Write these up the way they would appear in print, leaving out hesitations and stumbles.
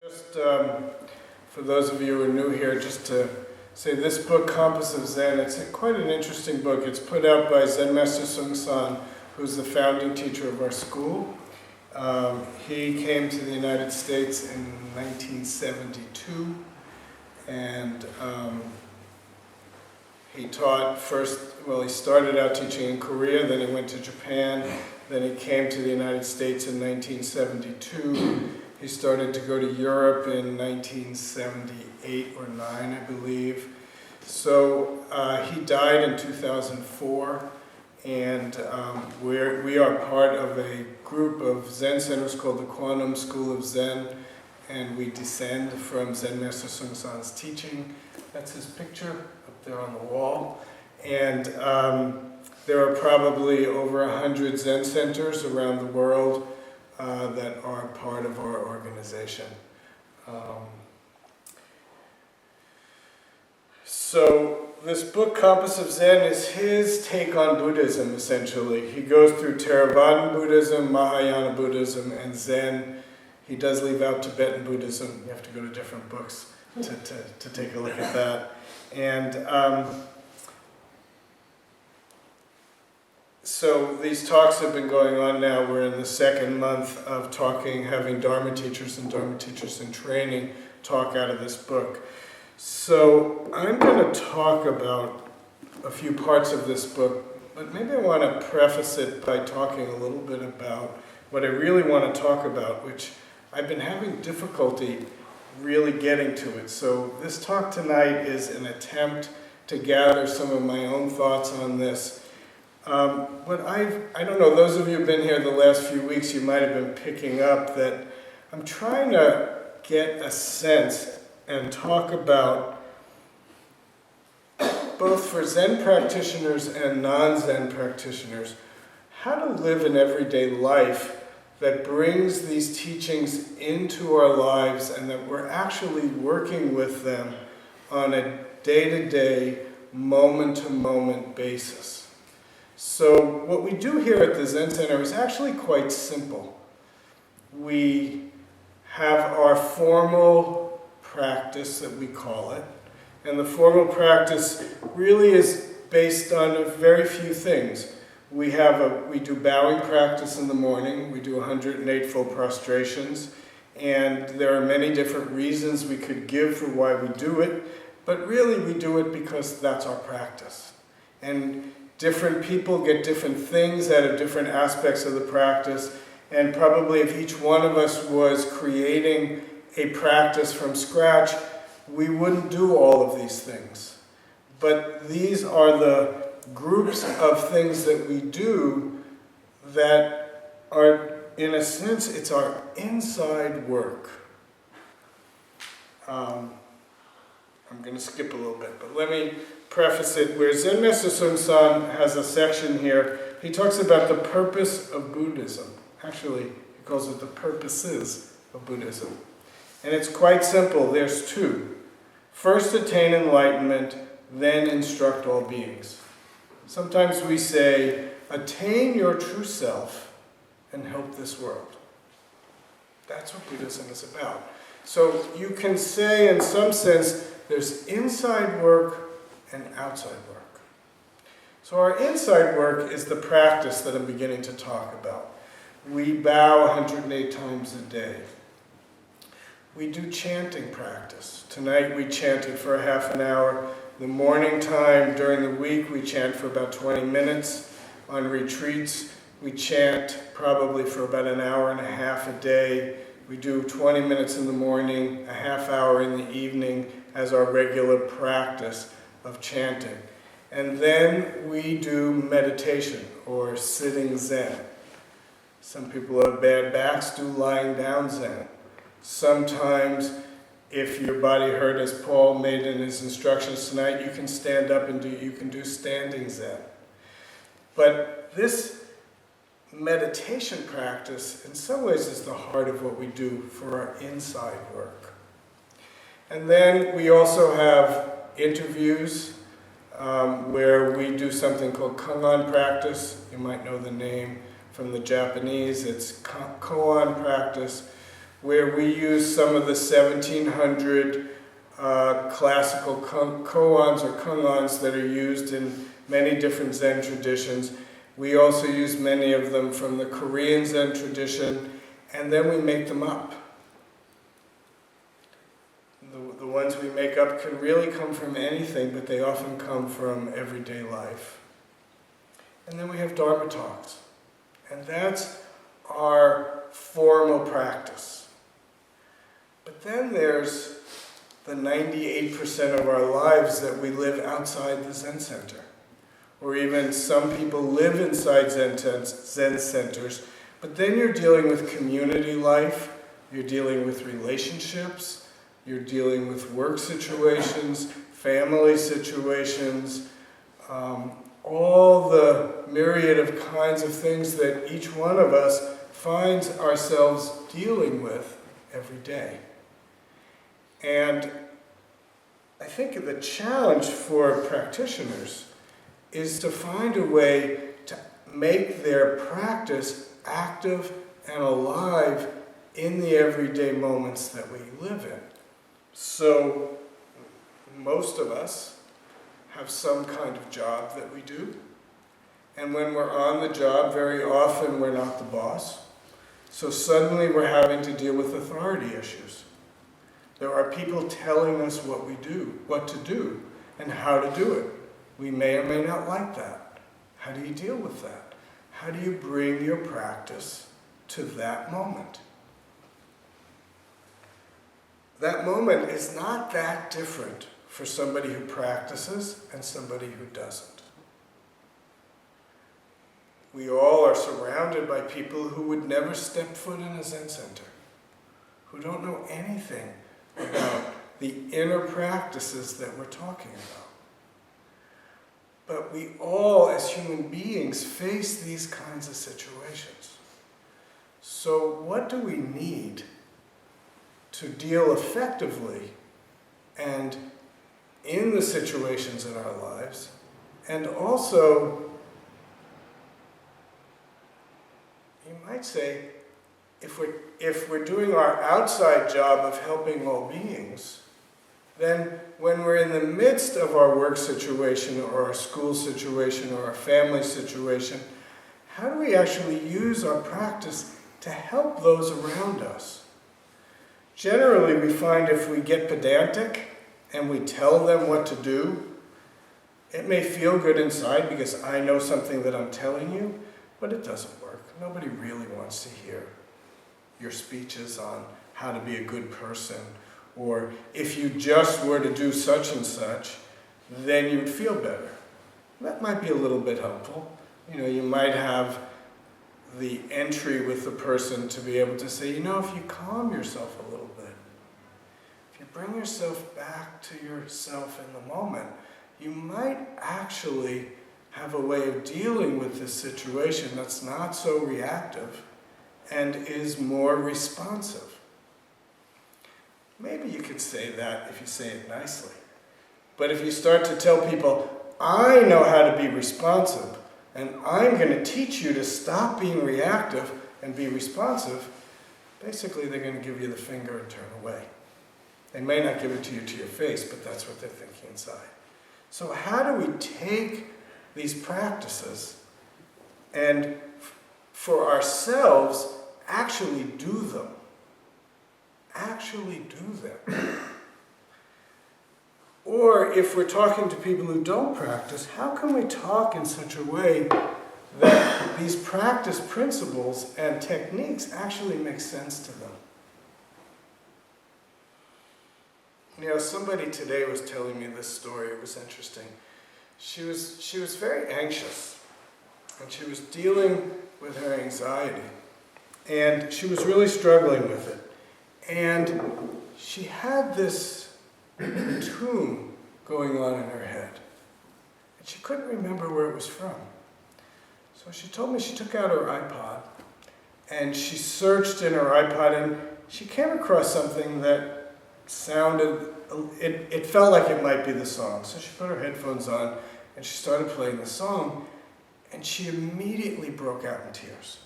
Just for those of you who are new here, just to say this book, Purpose of Zen, it's quite an interesting book. It's put out by Zen Master Bon Soeng, who's the founding teacher of our school. He came to the United States in 1972, and he taught first, well, he started out teaching in Korea, then he went to Japan, then he came to the United States in 1972. He started to go to Europe in 1978 or 9, I believe. So he died in 2004, and we are part of a group of Zen centers called the Koan School of Zen, and we descend from Zen Master Bon Soeng's teaching. That's his picture up there on the wall. And there are probably over 100 Zen centers around the world that are part of our organization. So this book, Purpose of Zen, is his take on Buddhism, essentially. He goes through Theravadan Buddhism, Mahayana Buddhism, and Zen. He does leave out Tibetan Buddhism. You have to go to different books to take a look at that. And so these talks have been going on now. We're in the second month of talking, having Dharma teachers and Dharma teachers in training talk out of this book. So I'm going to talk about a few parts of this book, but maybe I want to preface it by talking a little bit about what I really want to talk about, which I've been having difficulty really getting to it. So this talk tonight is an attempt to gather some of my own thoughts on this. But I don't know, those of you who've been here the last few weeks, you might have been picking up that I'm trying to get a sense and talk about, both for Zen practitioners and non-Zen practitioners, how to live an everyday life that brings these teachings into our lives and that we're actually working with them on a day-to-day, moment-to-moment basis. So what we do here at the Zen Center is actually quite simple. We have our formal practice, that we call it, and the formal practice really is based on very few things. We do bowing practice in the morning. We do 108 full prostrations, and there are many different reasons we could give for why we do it, but really we do it because that's our practice. And different people get different things out of different aspects of the practice, and probably if each one of us was creating a practice from scratch, we wouldn't do all of these things. But these are the groups of things that we do that are, in a sense, it's our inside work. I'm going to skip a little bit, but let me preface it where Zen Master Bon Soeng has a section here. He talks about the purpose of Buddhism. Actually, he calls it the purposes of Buddhism. And it's quite simple. There's two. First, attain enlightenment, then instruct all beings. Sometimes we say, attain your true self and help this world. That's what Buddhism is about. So you can say, in some sense, there's inside work and outside work. So our inside work is the practice that I'm beginning to talk about. We bow 108 times a day. We do chanting practice. Tonight we chanted for a half an hour. The morning time during the week we chant for about 20 minutes. On retreats we chant probably for about an hour and a half a day. We do 20 minutes in the morning, a half hour in the evening as our regular practice of chanting. And then we do meditation or sitting Zen. Some people who have bad backs do lying down Zen. Sometimes, if your body hurt, as Paul made in his instructions tonight, you can stand up and you can do standing Zen. But this meditation practice, in some ways, is the heart of what we do for our inside work. And then we also have interviews where we do something called Koan practice. You might know the name from the Japanese. It's Koan practice, where we use some of the 1700 classical koans or kungans that are used in many different Zen traditions. We also use many of them from the Korean Zen tradition, and then we make them up. The ones we make up can really come from anything, but they often come from everyday life. And then we have Dharma talks, and that's our formal practice. But then there's the 98% of our lives that we live outside the Zen Center. Or even some people live inside Zen centers, but then you're dealing with community life, you're dealing with relationships, you're dealing with work situations, family situations, all the myriad of kinds of things that each one of us finds ourselves dealing with every day. And I think the challenge for practitioners is to find a way to make their practice active and alive in the everyday moments that we live in. So most of us have some kind of job that we do, and when we're on the job, very often we're not the boss. So suddenly we're having to deal with authority issues. There are people telling us what to do, and how to do it. We may or may not like that. How do you deal with that? How do you bring your practice to that moment? That moment is not that different for somebody who practices and somebody who doesn't. We all are surrounded by people who would never step foot in a Zen center, who don't know anything about the inner practices that we're talking about. But we all, as human beings, face these kinds of situations. So what do we need to deal effectively and in the situations in our lives, and also, you might say, if we're doing our outside job of helping all beings, then when we're in the midst of our work situation or our school situation or our family situation, how do we actually use our practice to help those around us? Generally, we find if we get pedantic and we tell them what to do, it may feel good inside because I know something that I'm telling you, but it doesn't work. Nobody really wants to hear your speeches on how to be a good person, or if you just were to do such and such, then you'd feel better. That might be a little bit helpful. You might have the entry with the person to be able to say, if you calm yourself a little bit, if you bring yourself back to yourself in the moment, you might actually have a way of dealing with this situation that's not so reactive and is more responsive. Maybe you could say that if you say it nicely. But if you start to tell people, I know how to be responsive, and I'm going to teach you to stop being reactive and be responsive, basically they're going to give you the finger and turn away. They may not give it to you to your face, but that's what they're thinking inside. So how do we take these practices and, for ourselves, actually do them? Actually do them. Or if we're talking to people who don't practice, how can we talk in such a way that these practice principles and techniques actually make sense to them? Somebody today was telling me this story. It was interesting. She was very anxious, and she was dealing with her anxiety, and she was really struggling with it. And she had this tune going on in her head, and she couldn't remember where it was from. So she told me she took out her iPod, and she searched in her iPod, and she came across something that sounded, it felt like it might be the song. So she put her headphones on, and she started playing the song, and she immediately broke out in tears.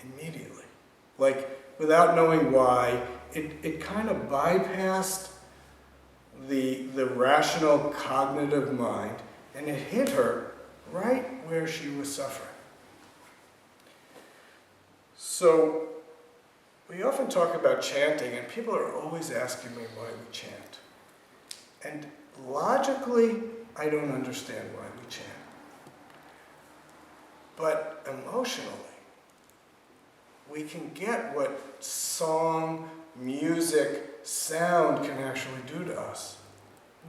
Immediately. Like without knowing why, it kind of bypassed the rational cognitive mind, and it hit her right where she was suffering. So we often talk about chanting, and people are always asking me why we chant. And logically, I don't understand why we chant. But emotionally, we can get what song, music, sound can actually do to us.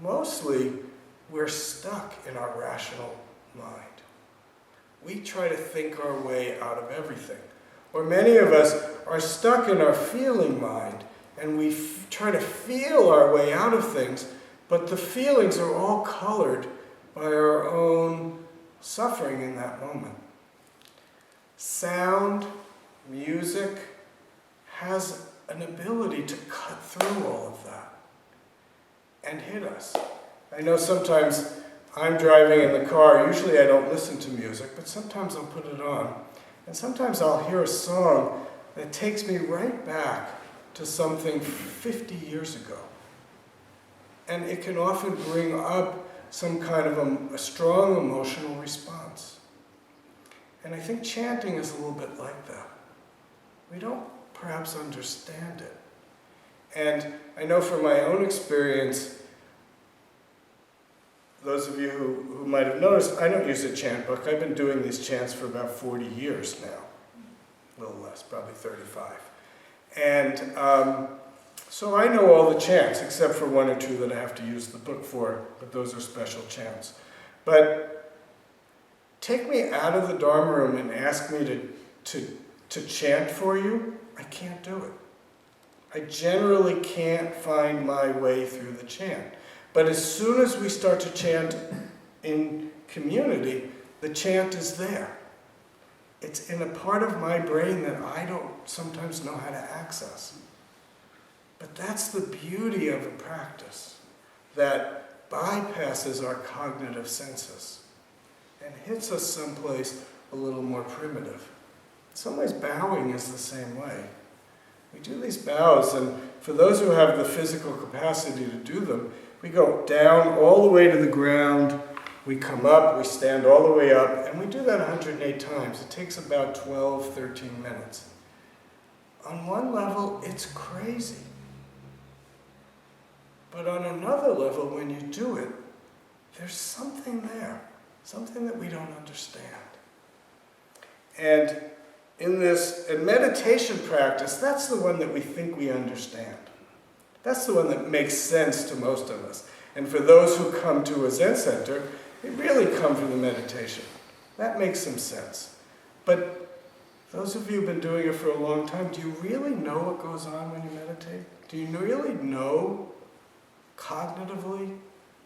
Mostly, we're stuck in our rational mind. We try to think our way out of everything. Or many of us are stuck in our feeling mind, and we try to feel our way out of things, but the feelings are all colored by our own suffering in that moment. Sound, music, has an ability to cut through all of that and hit us. I know sometimes I'm driving in the car, usually I don't listen to music, but sometimes I'll put it on. And sometimes I'll hear a song that takes me right back to something 50 years ago. And it can often bring up some kind of a strong emotional response. And I think chanting is a little bit like that. We don't perhaps understand it. And I know from my own experience, those of you who might have noticed, I don't use a chant book. I've been doing these chants for about 40 years now. A little less, probably 35. And so I know all the chants, except for one or two that I have to use the book for, but those are special chants. But take me out of the Dharma room and ask me to chant for you, I can't do it. I generally can't find my way through the chant. But as soon as we start to chant in community, the chant is there. It's in a part of my brain that I don't sometimes know how to access. But that's the beauty of a practice that bypasses our cognitive senses and hits us someplace a little more primitive. In some ways, bowing is the same way. We do these bows, and for those who have the physical capacity to do them, we go down all the way to the ground, we come up, we stand all the way up, and we do that 108 times. It takes about 12, 13 minutes. On one level, it's crazy. But on another level, when you do it, there's something there, something that we don't understand. And in meditation practice, that's the one that we think we understand. That's the one that makes sense to most of us. And for those who come to a Zen center, they really come for the meditation. That makes some sense. But those of you who've been doing it for a long time, do you really know what goes on when you meditate? Do you really know cognitively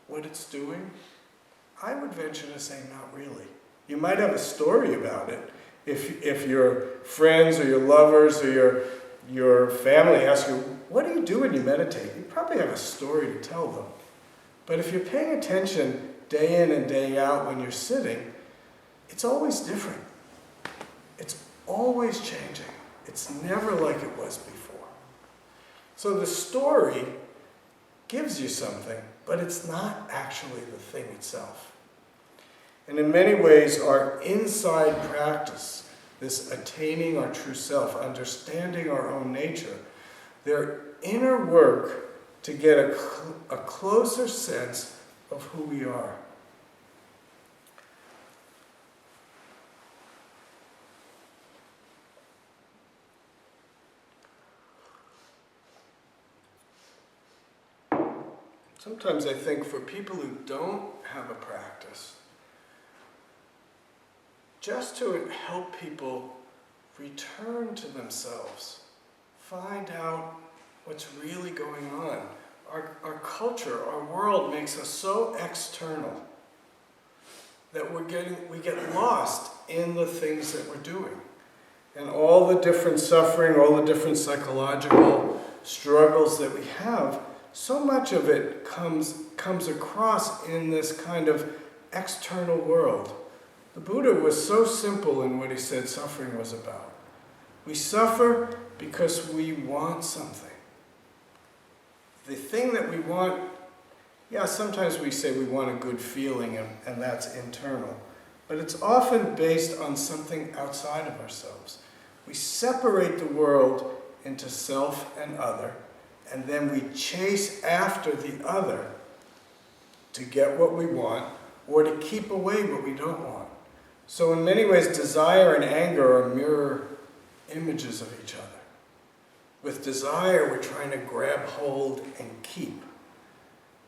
what it's doing? I would venture to say not really. You might have a story about it. If your friends or your lovers or your family ask you, what do you do when you meditate? You probably have a story to tell them. But if you're paying attention day in and day out when you're sitting, it's always different. It's always changing. It's never like it was before. So the story gives you something, but it's not actually the thing itself. And in many ways, our inside practice, this attaining our true self, understanding our own nature, their inner work to get a closer sense of who we are. Sometimes I think for people who don't have a practice, just to help people return to themselves, find out what's really going on. Our culture, our world makes us so external that we get lost in the things that we're doing. And all the different suffering, all the different psychological struggles that we have, so much of it comes across in this kind of external world. The Buddha was so simple in what he said suffering was about. We suffer because we want something. The thing that we want, yeah, sometimes we say we want a good feeling and that's internal, but it's often based on something outside of ourselves. We separate the world into self and other, and then we chase after the other to get what we want or to keep away what we don't want. So in many ways, desire and anger are mirror images of each other. With desire, we're trying to grab hold and keep.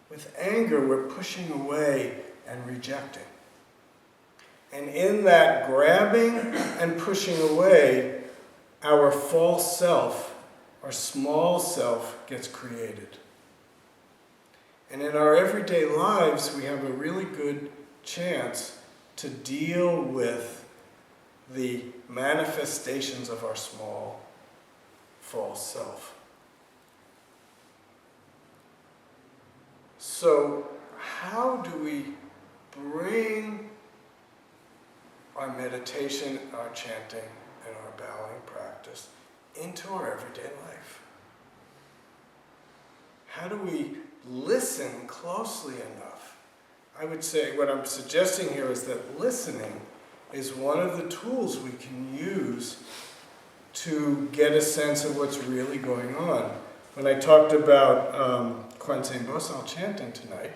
With anger, we're pushing away and rejecting. And in that grabbing and pushing away, our false self, our small self, gets created. And in our everyday lives, we have a really good chance to deal with the manifestations of our small, false self. So, how do we bring our meditation, our chanting, and our bowing practice into our everyday life? How do we listen closely enough? I would say what I'm suggesting here is that listening is one of the tools we can use to get a sense of what's really going on. When I talked about Koan Bon Soeng chanting tonight,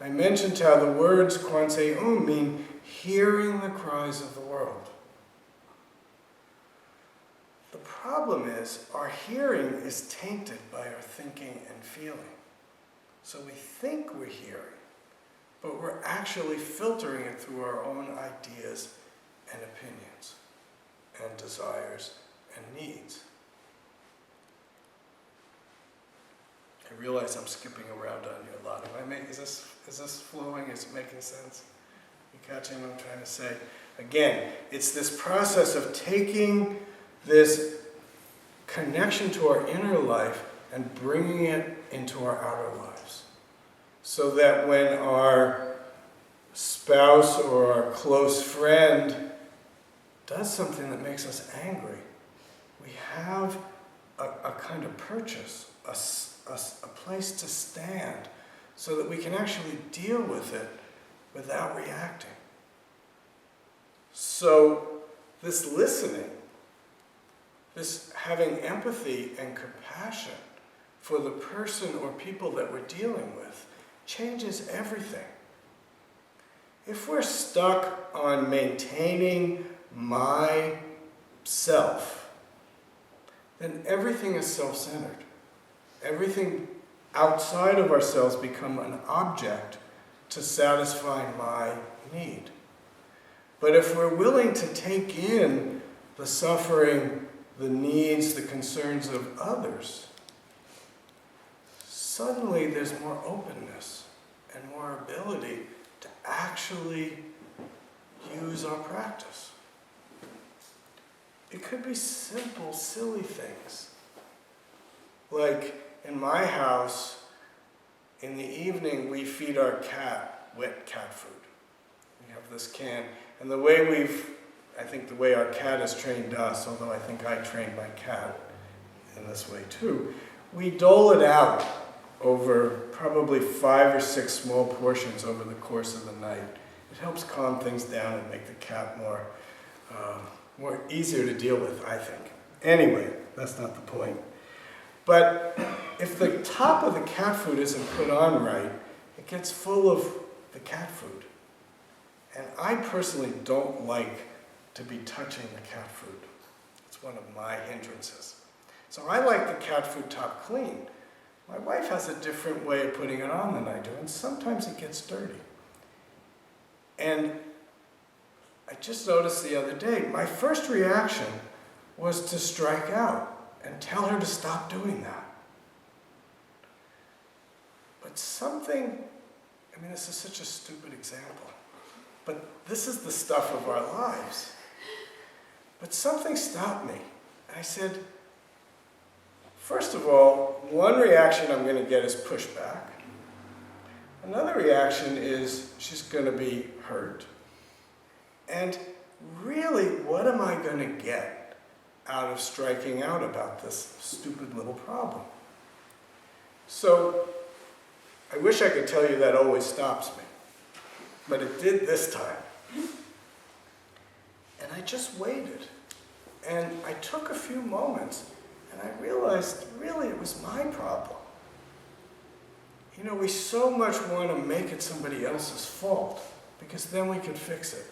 I mentioned how the words Koan Soeng mean hearing the cries of the world. The problem is our hearing is tainted by our thinking and feeling. So we think we're hearing, but we're actually filtering it through our own ideas and opinions and desires and needs. I realize I'm skipping around on you a lot. Is this flowing? Is it making sense? You catching what I'm trying to say? Again, it's this process of taking this connection to our inner life and bringing it into our outer lives. So that when our spouse or our close friend does something that makes us angry, we have a kind of purchase, a place to stand, so that we can actually deal with it without reacting. So this listening, this having empathy and compassion for the person or people that we're dealing with, changes everything. If we're stuck on maintaining my self, then everything is self-centered. Everything outside of ourselves becomes an object to satisfy my need. But if we're willing to take in the suffering, the needs, the concerns of others, suddenly there's more openness and more ability to actually use our practice. It could be simple, silly things. Like in my house, in the evening, we feed our cat wet cat food. We have this can. And the way I think the way our cat has trained us, although I think I trained my cat in this way too, we dole it out over probably 5 or 6 small portions over the course of the night. It helps calm things down and make the cat more easier to deal with, I think. Anyway, that's not the point. But if the top of the cat food isn't put on right, it gets full of the cat food. And I personally don't like to be touching the cat food. It's one of my hindrances. So I like the cat food top clean. My wife has a different way of putting it on than I do, and sometimes it gets dirty. And I just noticed the other day, my first reaction was to strike out and tell her to stop doing that. But this is such a stupid example, but this is the stuff of our lives. But something stopped me. I said, first of all, one reaction I'm going to get is pushback. Another reaction is she's going to be hurt. And really, what am I going to get out of striking out about this stupid little problem. So, I wish I could tell you that always stops me, but it did this time. And I just waited. And I took a few moments, and I realized, really, it was my problem. You know, we so much want to make it somebody else's fault, because then we could fix it.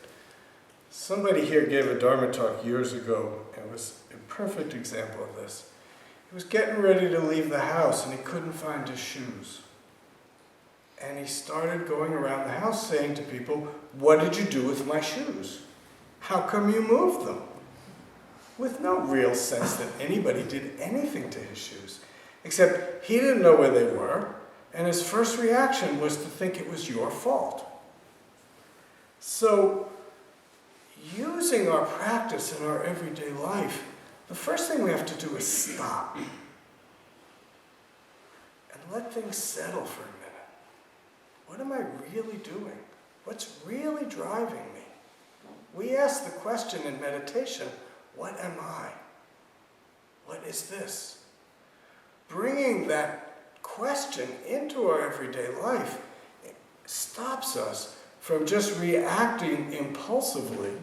Somebody here gave a Dharma talk years ago, and it was a perfect example of this. He was getting ready to leave the house, and he couldn't find his shoes. And he started going around the house saying to people, "What did you do with my shoes? How come you moved them?" With no real sense that anybody did anything to his shoes, except he didn't know where they were, and his first reaction was to think it was your fault. So, using our practice in our everyday life, the first thing we have to do is stop and let things settle for a minute. What am I really doing? What's really driving me? We ask the question in meditation, what am I? What is this? Bringing that question into our everyday life stops us from just reacting impulsively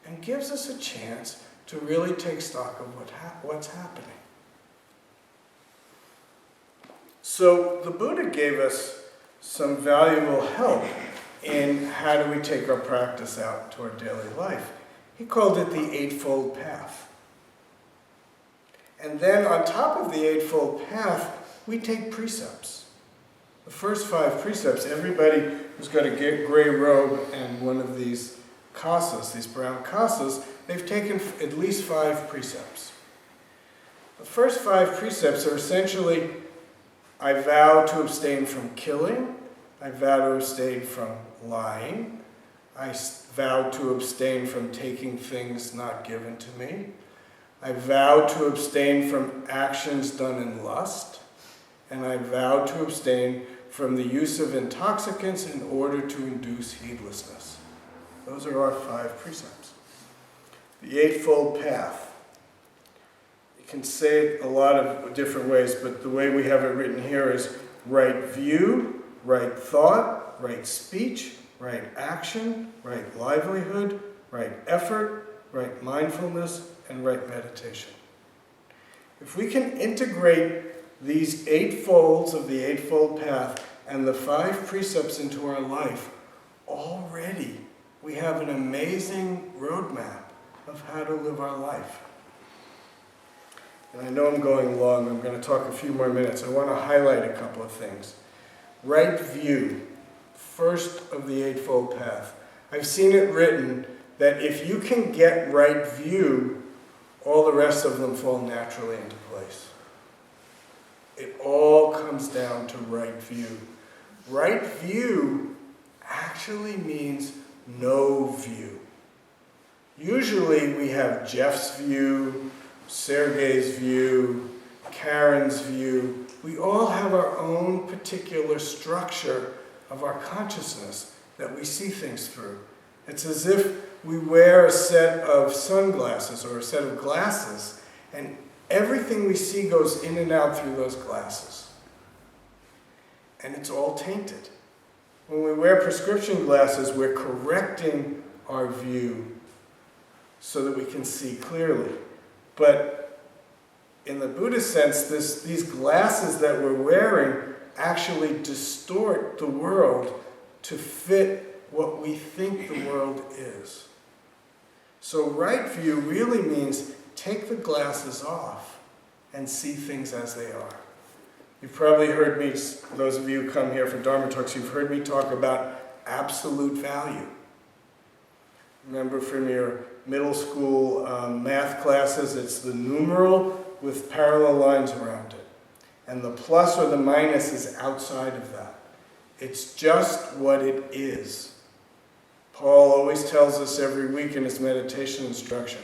and gives us a chance to really take stock of what's happening. So the Buddha gave us some valuable help in how do we take our practice out into our daily life. He called it the Eightfold Path. And then on top of the Eightfold Path, we take precepts. The first 5 precepts, everybody who's got a gray robe and one of these kasas, these brown kasas, they've taken at least 5 precepts. The first 5 precepts are essentially, I vow to abstain from killing, I vow to abstain from lying, I vow to abstain from taking things not given to me, I vow to abstain from actions done in lust, and I vow to abstain from the use of intoxicants in order to induce heedlessness. Those are our 5 precepts. The Eightfold Path. You can say it a lot of different ways, but the way we have it written here is right view, right thought, right speech, right action, right livelihood, right effort, right mindfulness, and right meditation. If we can integrate these 8 folds of the Eightfold Path and the 5 precepts into our life, already we have an amazing roadmap of how to live our life. And I know I'm going long. I'm going to talk a few more minutes. I want to highlight a couple of things. Right view, first of the Eightfold Path. I've seen it written that if you can get right view, all the rest of them fall naturally into place. It all comes down to right view. Right view actually means no view. Usually we have Jeff's view, Sergei's view, Karen's view. We all have our own particular structure of our consciousness that we see things through. It's as if we wear a set of sunglasses or a set of glasses, and everything we see goes in and out through those glasses. And it's all tainted. When we wear prescription glasses, we're correcting our view so that we can see clearly. But in the Buddhist sense, these glasses that we're wearing actually distort the world to fit what we think the world is. So right view really means take the glasses off and see things as they are. You've probably heard me, those of you who come here for Dharma talks, you've heard me talk about absolute value. Remember from your middle school math classes, it's the numeral with parallel lines around it. And the plus or the minus is outside of that. It's just what it is. Paul always tells us every week in his meditation instruction,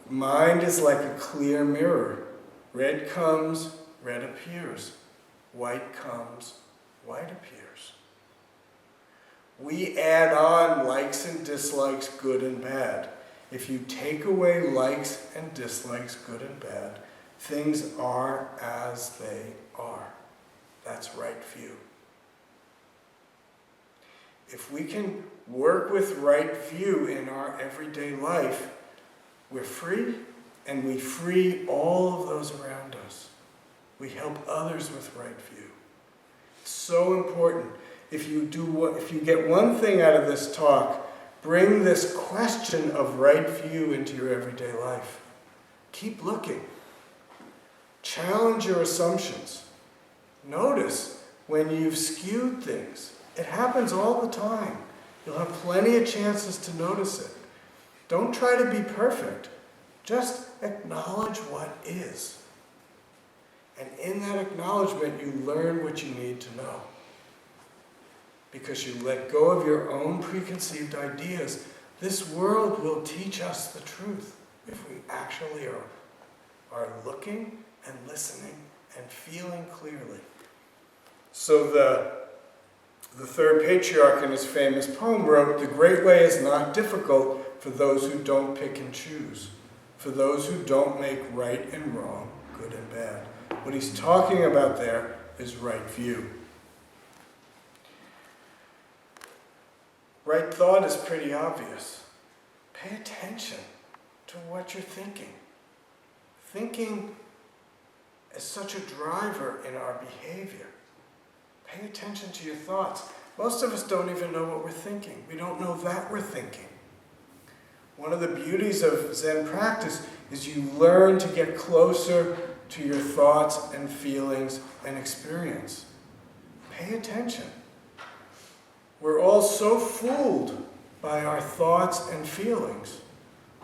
mind is like a clear mirror. Red comes, red appears. White comes, white appears. We add on likes and dislikes, good and bad. If you take away likes and dislikes, good and bad, things are as they are. That's right view. If we can work with right view in our everyday life, we're free, and we free all of those around us. We help others with right view. It's so important. If you get one thing out of this talk, bring this question of right view into your everyday life. Keep looking. Challenge your assumptions. Notice when you've skewed things. It happens all the time. You'll have plenty of chances to notice it. Don't try to be perfect. Just acknowledge what is. And in that acknowledgement, you learn what you need to know. Because you let go of your own preconceived ideas, this world will teach us the truth if we actually are looking and listening and feeling clearly. So the third patriarch in his famous poem wrote, "The great way is not difficult for those who don't pick and choose, for those who don't make right and wrong, good and bad." What he's talking about there is right view. Right thought is pretty obvious. Pay attention to what you're thinking. Thinking is such a driver in our behavior. Pay attention to your thoughts. Most of us don't even know what we're thinking. We don't know that we're thinking. One of the beauties of Zen practice is you learn to get closer to your thoughts and feelings and experience. Pay attention. We're all so fooled by our thoughts and feelings.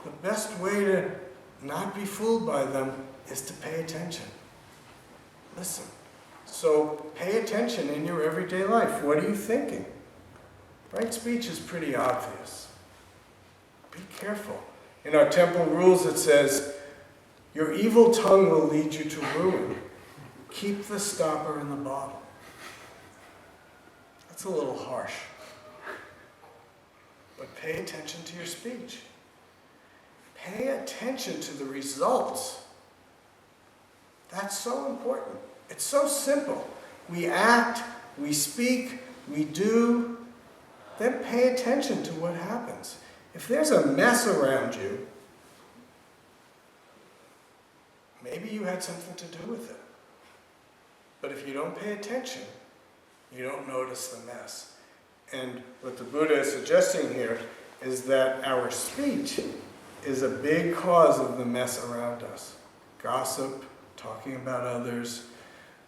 The best way to not be fooled by them is to pay attention. Listen. So pay attention in your everyday life. What are you thinking? Right speech is pretty obvious. Be careful. In our temple rules it says, "Your evil tongue will lead you to ruin. Keep the stopper in the bottle." That's a little harsh. But pay attention to your speech. Pay attention to the results. That's so important. It's so simple. We act, we speak, we do, then pay attention to what happens. If there's a mess around you, maybe you had something to do with it. But if you don't pay attention, you don't notice the mess. And what the Buddha is suggesting here is that our speech is a big cause of the mess around us. Gossip, talking about others,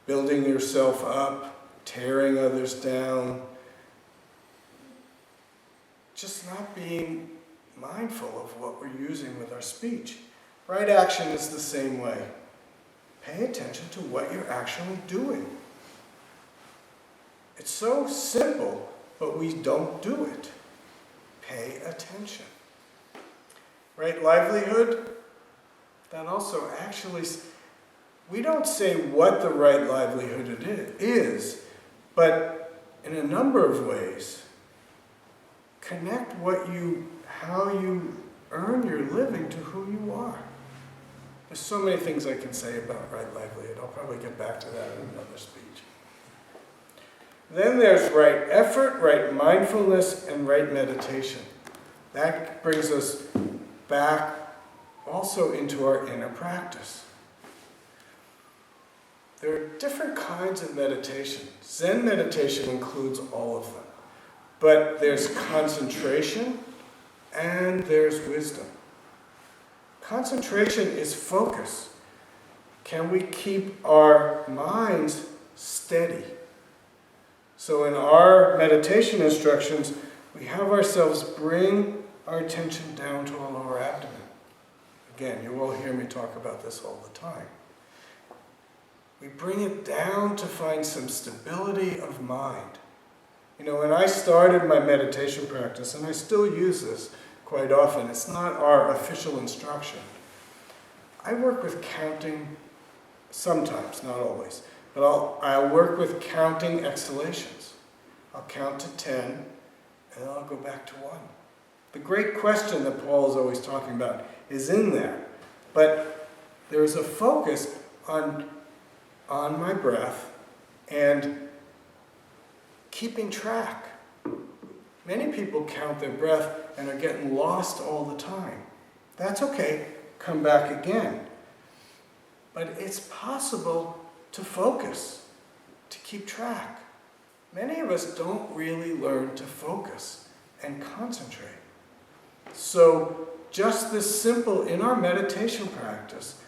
building yourself up, tearing others down, just not being mindful of what we're using with our speech. Right action is the same way. Pay attention to what you're actually doing. It's so simple, but we don't do it. Pay attention. Right livelihood, that also actually, we don't say what the right livelihood it is, but in a number of ways, connect how you earn your living to who you are. There's so many things I can say about right livelihood. I'll probably get back to that in another speech. Then there's right effort, right mindfulness, and right meditation. That brings us back also into our inner practice. There are different kinds of meditation. Zen meditation includes all of them. But there's concentration and there's wisdom. Concentration is focus. Can we keep our minds steady? So in our meditation instructions, we have ourselves bring our attention down to our lower abdomen. Again, you will hear me talk about this all the time. We bring it down to find some stability of mind. You know, when I started my meditation practice, and I still use this quite often, it's not our official instruction. I work with counting sometimes, not always, but I'll work with counting exhalations. I'll count to 10, and then I'll go back to 1. The great question that Paul is always talking about is in there. But there's a focus on my breath and keeping track. Many people count their breath and are getting lost all the time. That's okay, come back again. But it's possible to focus, to keep track. Many of us don't really learn to focus and concentrate. So just this simple, in our meditation practice,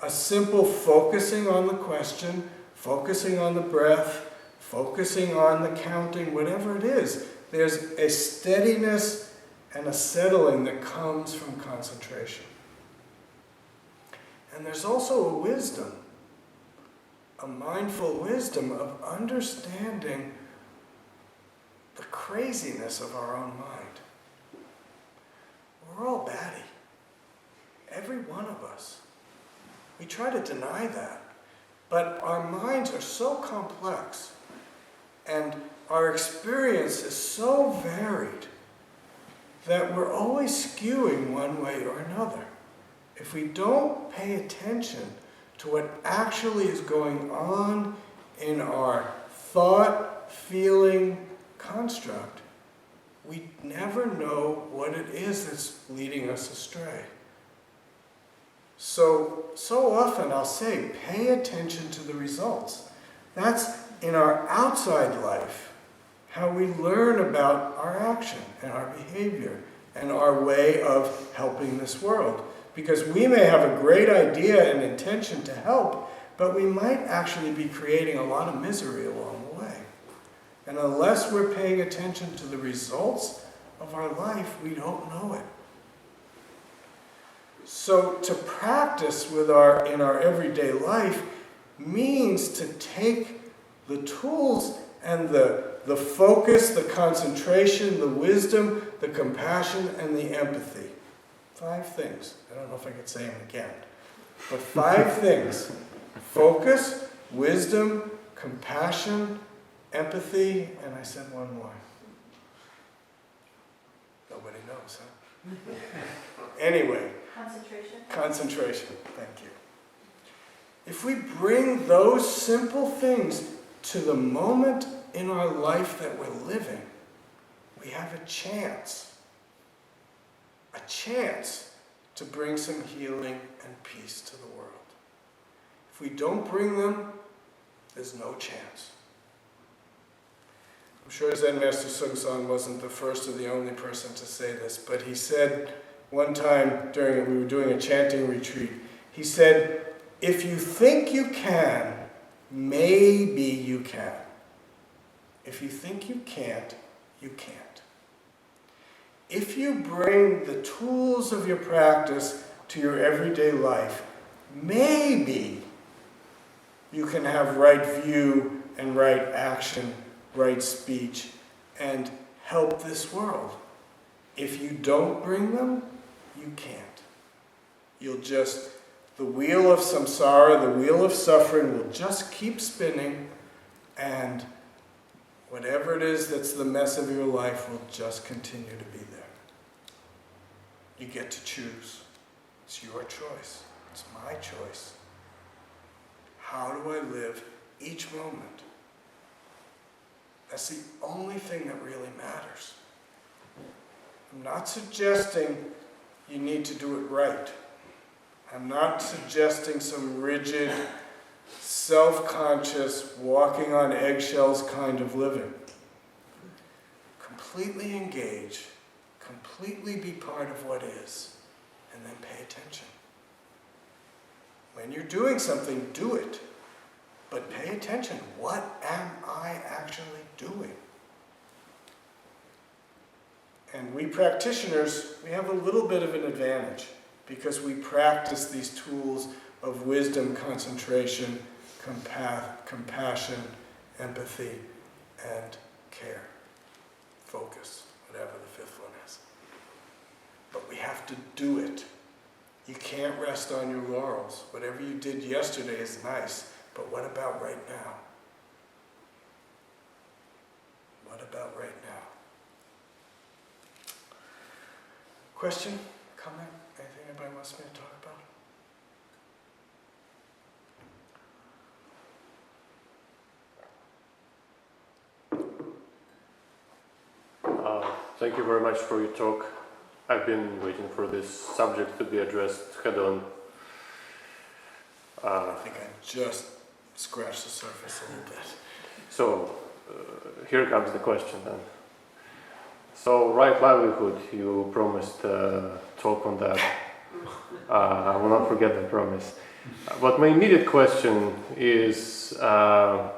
a simple focusing on the question, focusing on the breath, focusing on the counting, whatever it is, there's a steadiness and a settling that comes from concentration. And there's also a wisdom, a mindful wisdom of understanding the craziness of our own mind. We're all batty. Every one of us. We try to deny that. But our minds are so complex and our experience is so varied that we're always skewing one way or another. If we don't pay attention to what actually is going on in our thought, feeling, construct, we never know what it is that's leading us astray. So often I'll say, pay attention to the results. That's in our outside life, how we learn about our action and our behavior and our way of helping this world. Because we may have a great idea and intention to help, but we might actually be creating a lot of misery along the way. And unless we're paying attention to the results of our life, we don't know it. So to practice in our everyday life means to take the tools and the focus, the concentration, the wisdom, the compassion, and the empathy. 5 things. I don't know if I could say them again. But 5 things. Focus, wisdom, compassion, empathy, and I said one more. Nobody knows, huh? Anyway. Concentration. Thank you. If we bring those simple things to the moment in our life that we're living, we have a chance to bring some healing and peace to the world. If we don't bring them, there's no chance. I'm sure Zen Master Bon wasn't the first or the only person to say this, but he said one time we were doing a chanting retreat, he said, if you think you can, maybe you can. If you think you can't, you can't. If you bring the tools of your practice to your everyday life, maybe you can have right view and right action, right speech, and help this world. If you don't bring them, you can't. The wheel of samsara, the wheel of suffering will just keep spinning, and whatever it is that's the mess of your life will just continue to be there. You get to choose. It's your choice. It's my choice. How do I live each moment? That's the only thing that really matters. I'm not suggesting you need to do it right. I'm not suggesting some rigid, self-conscious, walking on eggshells kind of living. Completely engage, completely be part of what is, and then pay attention. When you're doing something, do it. But pay attention. What am I actually doing? And we practitioners, we have a little bit of an advantage because we practice these tools of wisdom, concentration, compassion, empathy, and care. Focus, whatever the 5th one is. But we have to do it. You can't rest on your laurels. Whatever you did yesterday is nice, but what about right now? What about right now? Question? Comment? Anything anybody wants me to talk about? Thank you very much for your talk. I've been waiting for this subject to be addressed head on. I think I just scratched the surface a little bit. So, here comes the question then. So, right livelihood, you promised talk on that. I will not forget that promise. But my immediate question is, how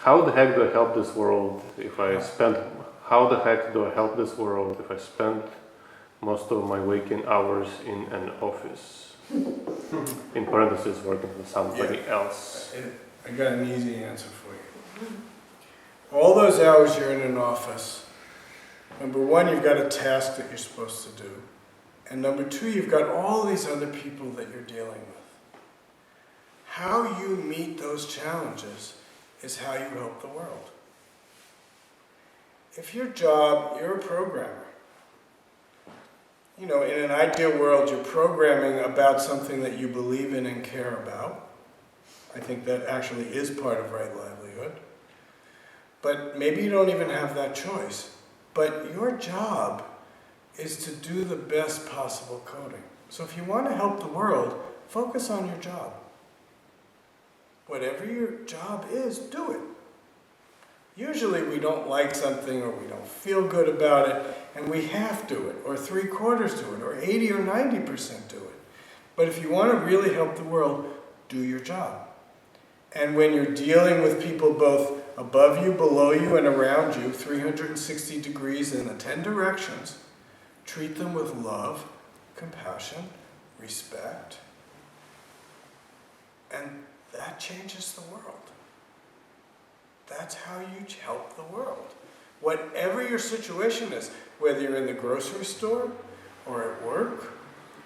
the heck do I help this world if I spend... How the heck do I help this world if I spend most of my waking hours in an office? In parentheses, working for somebody else. I got an easy answer for you. All those hours you're in an office, number one, you've got a task that you're supposed to do. And number two, you've got all these other people that you're dealing with. How you meet those challenges is how you help the world. If your job, you're a programmer. You know, in an ideal world, you're programming about something that you believe in and care about. I think that actually is part of right livelihood. But maybe you don't even have that choice. But your job is to do the best possible coding. So if you want to help the world, focus on your job. Whatever your job is, do it. Usually we don't like something or we don't feel good about it, and we half do it, or 3/4 do it, or 80 or 90% do it. But if you want to really help the world, do your job. And when you're dealing with people both above you, below you, and around you, 360 degrees in the 10 directions, treat them with love, compassion, respect, and that changes the world. That's how you help the world. Whatever your situation is, whether you're in the grocery store, or at work,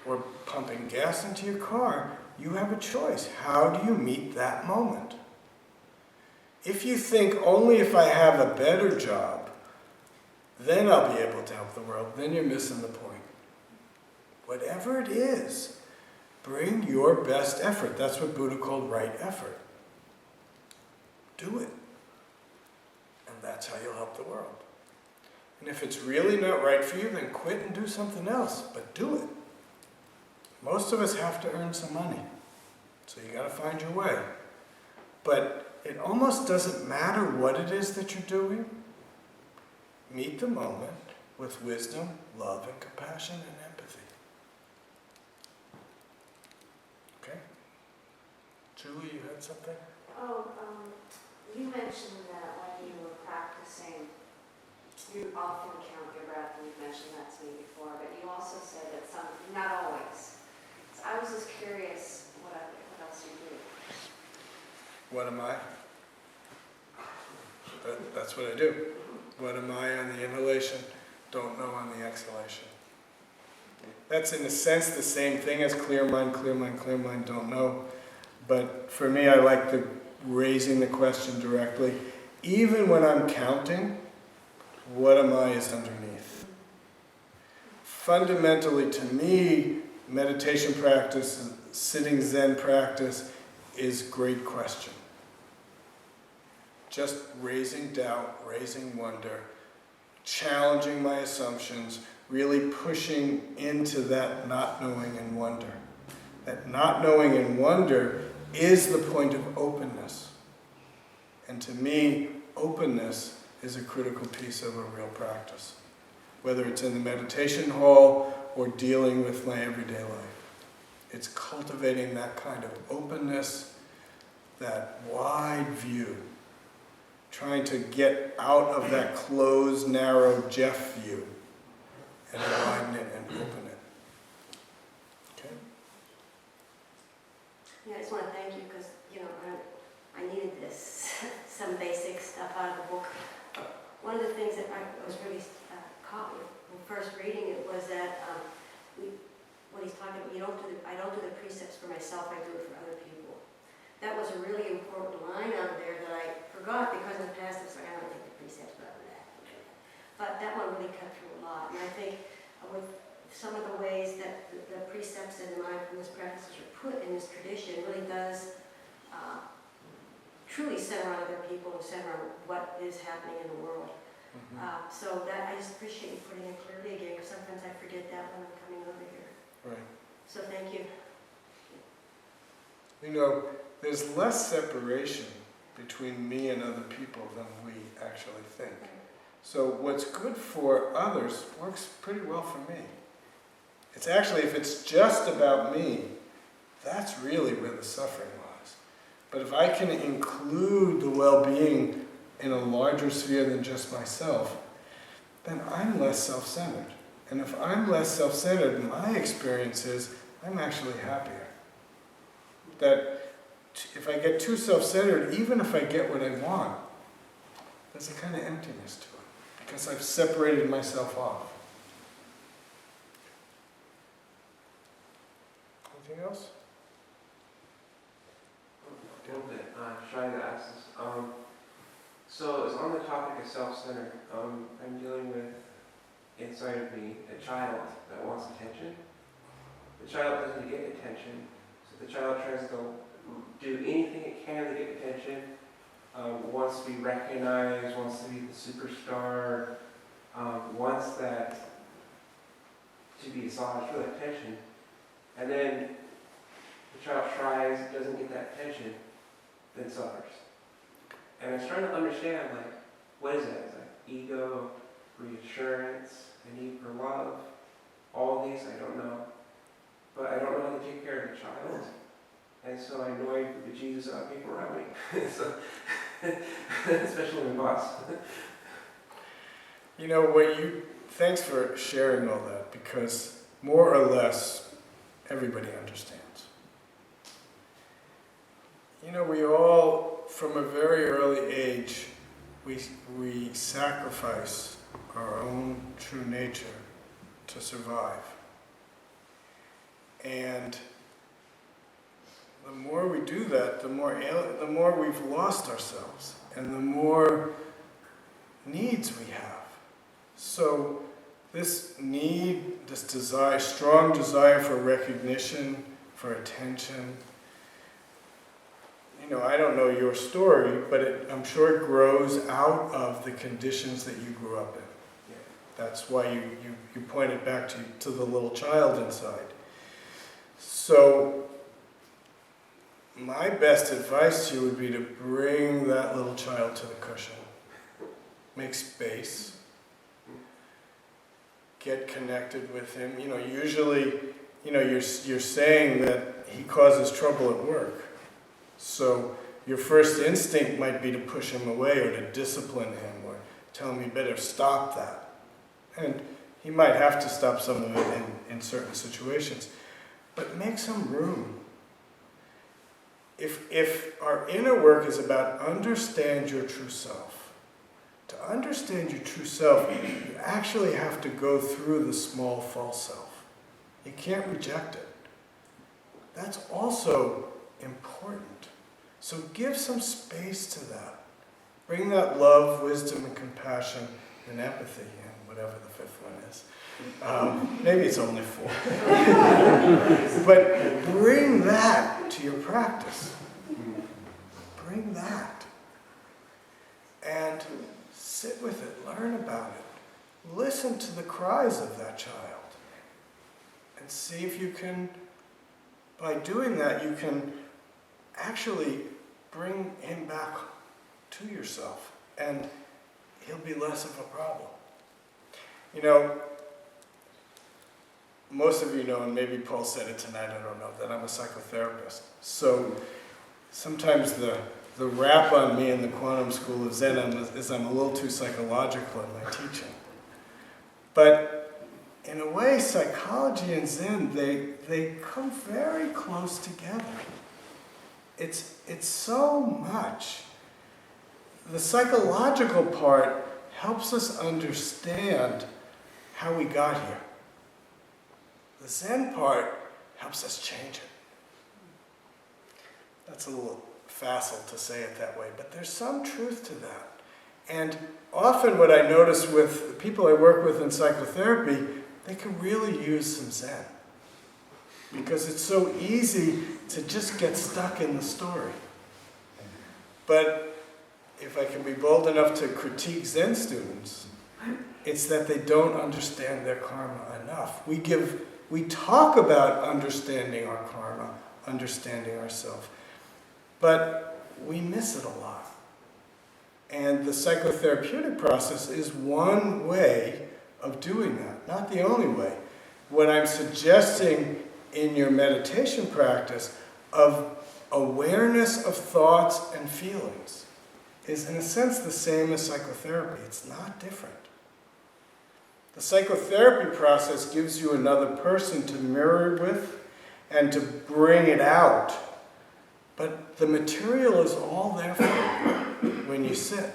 or pumping gas into your car, you have a choice. How do you meet that moment? If you think only if I have a better job, then I'll be able to help the world, then you're missing the point. Whatever it is, bring your best effort. That's what Buddha called right effort. Do it. And that's how you'll help the world. And if it's really not right for you, then quit and do something else, but do it. Most of us have to earn some money, so you got to find your way. But it almost doesn't matter what it is that you're doing. Meet the moment with wisdom, love, and compassion and empathy. Okay? Julie, you had something? You mentioned that when you were practicing, you often count your breath, and you've mentioned that to me before, but you also said that some, not always. So I was just curious what else you do. What am I? That's what I do. What am I on the inhalation? Don't know on the exhalation. That's in a sense the same thing as clear mind, don't know. But for me, I like the raising the question directly. Even when I'm counting, what am I is underneath. Fundamentally, to me, meditation practice, sitting Zen practice, is great question. Just raising doubt, raising wonder, challenging my assumptions, really pushing into that not knowing and wonder. That not knowing and wonder is the point of openness. And to me, openness is a critical piece of a real practice. Whether it's in the meditation hall or dealing with my everyday life. It's cultivating that kind of openness, that wide view. Trying to get out of that closed, narrow Jeff view and widen it and open it. Okay? Yeah, I just want to thank you because, I needed this, some basic stuff out of the book. One of the things that I was really caught with when first reading it was that when he's talking about, I don't do the precepts for myself, I do it for other people. That was a really important line out there that I forgot because in the past I was like, I don't take the precepts, but that one really cut through a lot. And I think with some of the ways that the precepts and the mindfulness practices are put in this tradition really does truly center on other people and center on what is happening in the world. So that I just appreciate you putting it clearly again, because sometimes I forget that when I'm coming over here. Right. So thank you. You know, there's less separation between me and other people than we actually think. So what's good for others works pretty well for me. It's actually, if it's just about me, that's really where the suffering lies. But if I can include the well-being in a larger sphere than just myself, then I'm less self-centered. And if I'm less self-centered, my experience is I'm actually happier. That if I get too self-centered, even if I get what I want, there's a kind of emptiness to it, because I've separated myself off. Anything else? A little bit. Shy to ask this. So it's on the topic of self-centered. I'm dealing with, inside of me, a child that wants attention. The child doesn't get attention, so the child tries to do anything it can to get attention, wants to be recognized, wants to be the superstar, wants that to be sought for that attention. And then the child tries, doesn't get that attention, then suffers. And I was trying to understand, like, what is that? It's like ego, reassurance, a need for love, all these, I don't know. But I don't know how to take care of the child. And so I annoy the Jesus out of people around me. So, especially my boss. You know, thanks for sharing all that, because more or less, everybody understands. You know, we all, from a very early age, we sacrifice our own true nature to survive. And the more we do that, the more we've lost ourselves, and the more needs we have. So this need, this desire, strong desire for recognition, for attention, you know, I don't know your story, but I'm sure it grows out of the conditions that you grew up in. Yeah. That's why you pointed back to the little child inside. So my best advice to you would be to bring that little child to the cushion. Make space. Get connected with him. You know, usually, you know, you're saying that he causes trouble at work. So your first instinct might be to push him away or to discipline him or tell him you better stop that. And he might have to stop some of it in certain situations. But make some room. If our inner work is about understand your true self, to understand your true self, you actually have to go through the small false self. You can't reject it. That's also important. So give some space to that. Bring that love, wisdom, and compassion, and empathy, and whatever the fifth one is. Maybe it's only 4. But bring that to your practice. Bring that. And sit with it, learn about it. Listen to the cries of that child. And see if you can, by doing that, you can actually bring him back to yourself. And he'll be less of a problem. You know, most of you know, and maybe Paul said it tonight, I don't know, that I'm a psychotherapist. So sometimes the rap on me in the quantum school of Zen is I'm a little too psychological in my teaching. But in a way, psychology and Zen, they come very close together. It's so much. The psychological part helps us understand how we got here. The Zen part helps us change it. That's a little facile to say it that way, but there's some truth to that. And often what I notice with the people I work with in psychotherapy, they could really use some Zen. Because it's so easy to just get stuck in the story. But if I can be bold enough to critique Zen students, it's that they don't understand their karma enough. We talk about understanding our karma, understanding ourselves, but we miss it a lot. And the psychotherapeutic process is one way of doing that, not the only way. What I'm suggesting in your meditation practice of awareness of thoughts and feelings is in a sense the same as psychotherapy. It's not different. The psychotherapy process gives you another person to mirror with and to bring it out. But the material is all there for you when you sit.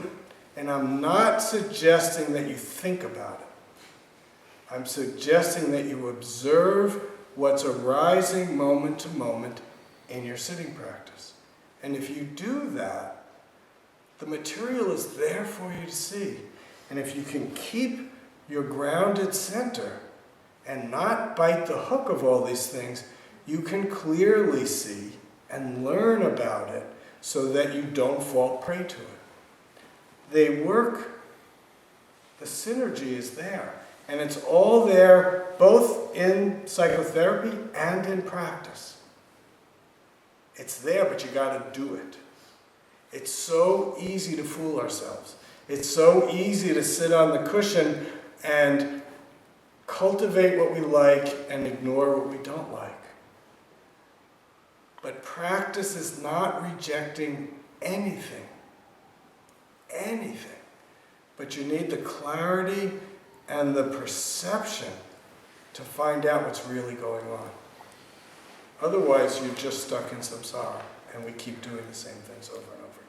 And I'm not suggesting that you think about it. I'm suggesting that you observe what's arising moment to moment in your sitting practice. And if you do that, the material is there for you to see. And if you can keep your grounded center and not bite the hook of all these things, you can clearly see and learn about it so that you don't fall prey to it. They work, the synergy is there. And it's all there both in psychotherapy and in practice. It's there, but you got to do it. It's so easy to fool ourselves. It's so easy to sit on the cushion and cultivate what we like and ignore what we don't like. But practice is not rejecting anything. Anything. But you need the clarity and the perception to find out what's really going on. Otherwise, you're just stuck in samsara, and we keep doing the same things over and over again.